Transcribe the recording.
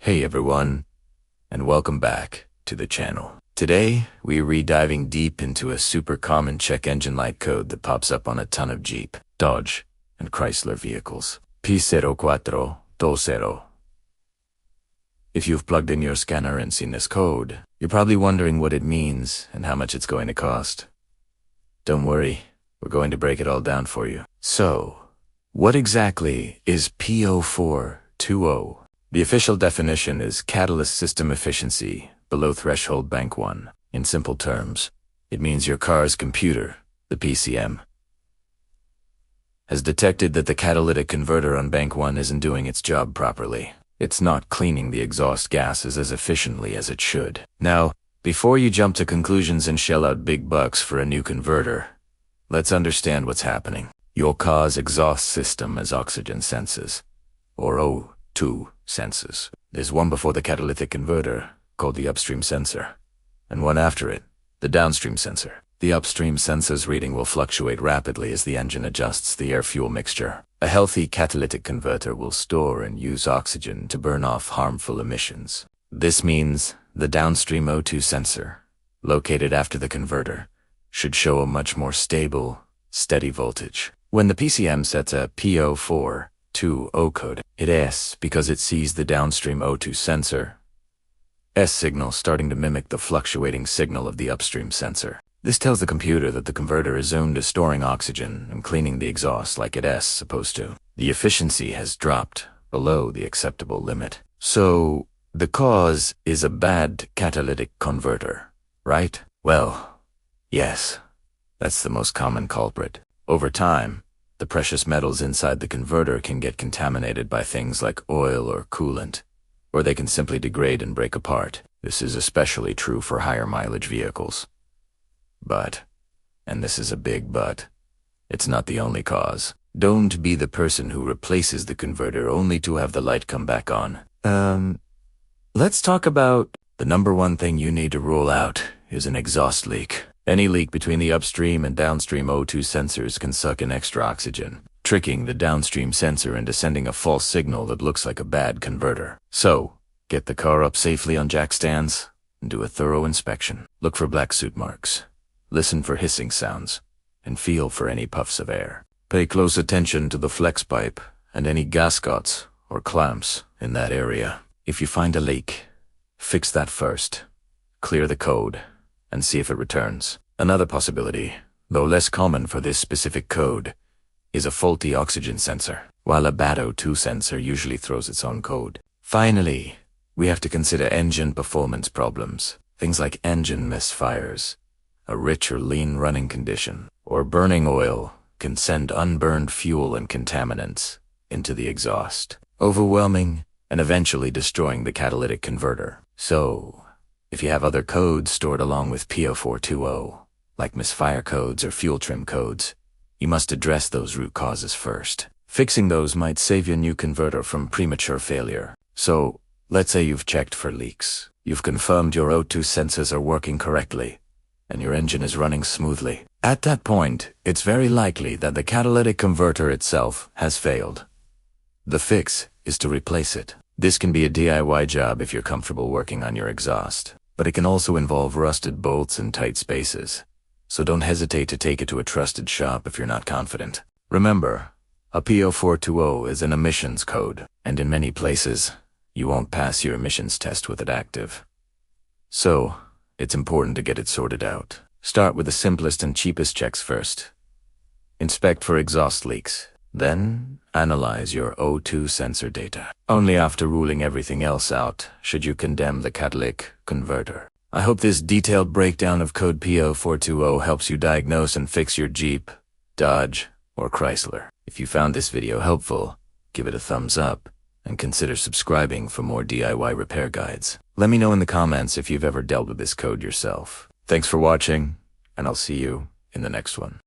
Hey everyone, and welcome back to the channel. Today, we're diving deep into a super common check engine light code that pops up on a ton of Jeep, Dodge, and Chrysler vehicles. P0420. If you've plugged in your scanner and seen this code, you're probably wondering what it means and how much it's going to cost. Don't worry, we're going to break it all down for you. So, what exactly is P0420? The official definition is catalyst system efficiency below threshold bank 1. In simple terms, it means your car's computer, the PCM, has detected that the catalytic converter on bank 1 isn't doing its job properly. It's not cleaning the exhaust gases as efficiently as it should. Now, before you jump to conclusions and shell out big bucks for a new converter, let's understand what's happening. Your car's exhaust system has oxygen sensors, or O2 sensors. There's one before the catalytic converter, called the upstream sensor, and one after it, the downstream sensor. The upstream sensor's reading will fluctuate rapidly as the engine adjusts the air-fuel mixture. A healthy catalytic converter will store and use oxygen to burn off harmful emissions. This means the downstream O2 sensor, located after the converter, should show a much more stable, steady voltage. When the PCM sets a P0420 code, it S because it sees the downstream O2 sensor S signal starting to mimic the fluctuating signal of the upstream sensor. This tells the computer that the converter is zoned to storing oxygen and cleaning the exhaust like it is supposed to. The efficiency has dropped below the acceptable limit. So, the cause is a bad catalytic converter, right? Well, yes, that's the most common culprit. Over time, the precious metals inside the converter can get contaminated by things like oil or coolant, or they can simply degrade and break apart. This is especially true for higher mileage vehicles. But, and this is a big but, it's not the only cause. Don't be the person who replaces the converter only to have the light come back on. Let's talk about the number one thing you need to rule out is an exhaust leak. Any leak between the upstream and downstream O2 sensors can suck in extra oxygen, tricking the downstream sensor into sending a false signal that looks like a bad converter. So, get the car up safely on jack stands and do a thorough inspection. Look for black soot marks. Listen for hissing sounds, and feel for any puffs of air. Pay close attention to the flex pipe and any gaskets or clamps in that area. If you find a leak, fix that first. Clear the code, and see if it returns. Another possibility, though less common for this specific code, is a faulty oxygen sensor, while a bad O2 sensor usually throws its own code. Finally, we have to consider engine performance problems. Things like engine misfires, a rich or lean running condition, or burning oil can send unburned fuel and contaminants into the exhaust, overwhelming and eventually destroying the catalytic converter. So, if you have other codes stored along with P0420, like misfire codes or fuel trim codes, you must address those root causes first. Fixing those might save your new converter from premature failure. So, let's say you've checked for leaks. You've confirmed your O2 sensors are working correctly, and your engine is running smoothly. At that point, it's very likely that the catalytic converter itself has failed. The fix is to replace it. This can be a DIY job if you're comfortable working on your exhaust, but it can also involve rusted bolts and tight spaces. So don't hesitate to take it to a trusted shop if you're not confident. Remember, a P0420 is an emissions code, and in many places, you won't pass your emissions test with it active. So, it's important to get it sorted out. Start with the simplest and cheapest checks first. Inspect for exhaust leaks. Then, analyze your O2 sensor data. Only after ruling everything else out should you condemn the catalytic converter. I hope this detailed breakdown of code P0420 helps you diagnose and fix your Jeep, Dodge, or Chrysler. If you found this video helpful, give it a thumbs up and consider subscribing for more DIY repair guides. Let me know in the comments if you've ever dealt with this code yourself. Thanks for watching, and I'll see you in the next one.